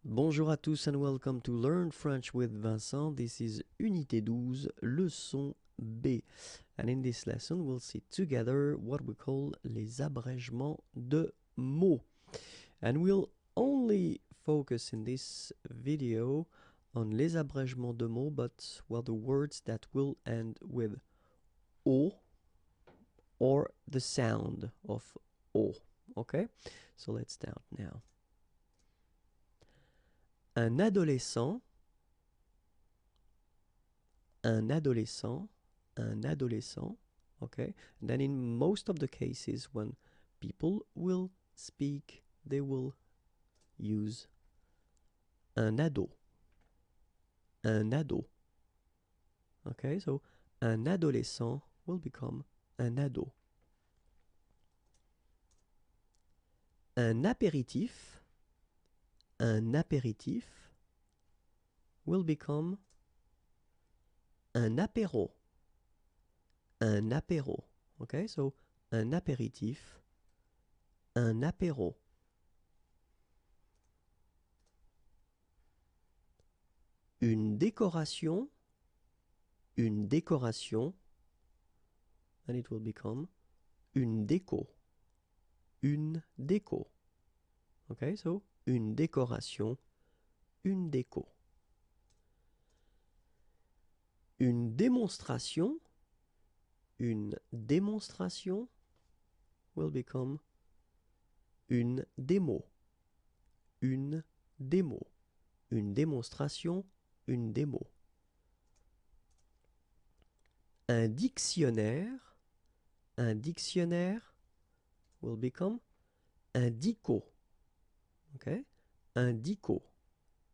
Bonjour à tous and welcome to Learn French with Vincent. This is Unité 12, leçon B. And in this lesson, we'll see together what we call les abrègements de mots. And we'll only focus in this video on les abrègements de mots, but well, the words that will end with O or the sound of O. Okay? So let's start now. Un adolescent, un adolescent, un adolescent, okay? And then in most of the cases when people will speak, they will use un ado, un ado, okay? So un adolescent will become un ado. Un apéritif will become un apéro, un apéro, okay? So un apéritif, un apéro. Une décoration, and it will become une déco, okay? So une décoration, une déco. Une démonstration will become une démo, une démo. Une démonstration, une démo. Un dictionnaire will become un dico, okay? Un dico.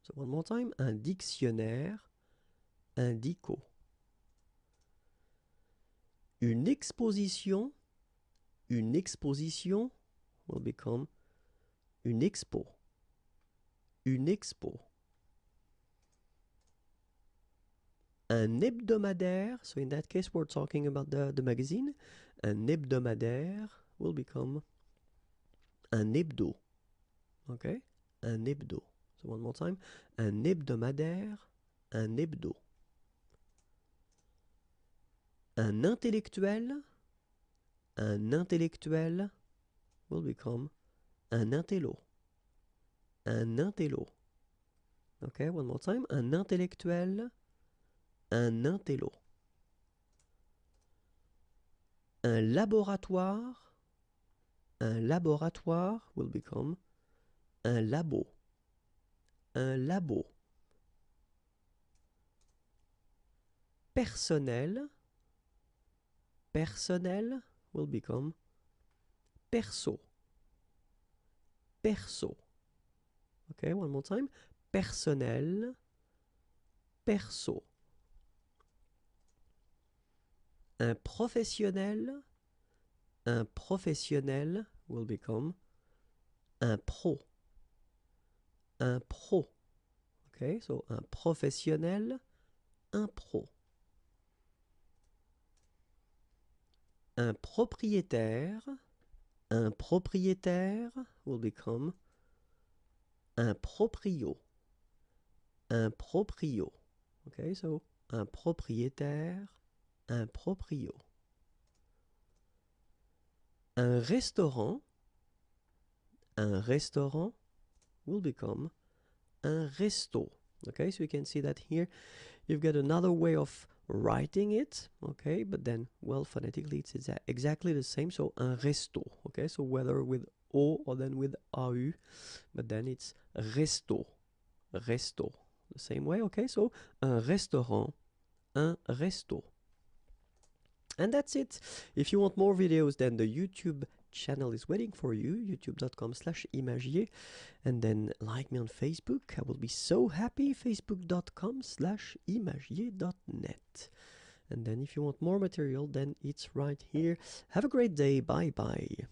So one more time, un dictionnaire, un dico. Une exposition will become une expo, une expo. Un hebdomadaire, so in that case we're talking about the magazine, un hebdomadaire will become un hebdo, okay? Un hebdo. So one more time, un hebdomadaire, un hebdo. Un intellectuel will become un intello, un intello. Okay, one more time, un intellectuel, un intello. Un laboratoire will become un labo, un labo. Personnel will become perso, perso. Okay, one more time, personnel, perso. Un professionnel will become un pro, un pro. Okay, so un professionnel, un pro. Un propriétaire will become un proprio, un proprio. Okay, so un propriétaire, un proprio. Un restaurant will become un resto. Okay, so you can see that here you've got another way of writing it, okay, but then, well, phonetically it's exactly the same, so un resto, okay, so whether with O or then with AU, but then it's resto, the same way, okay, so un restaurant, un resto. And that's it. If you want more videos, then the YouTube channel is waiting for you, youtube.com/imagier, and then like me on Facebook. I will be so happy, facebook.com/imagier.net. And then if you want more material, then it's right here. Have a great day. Bye bye.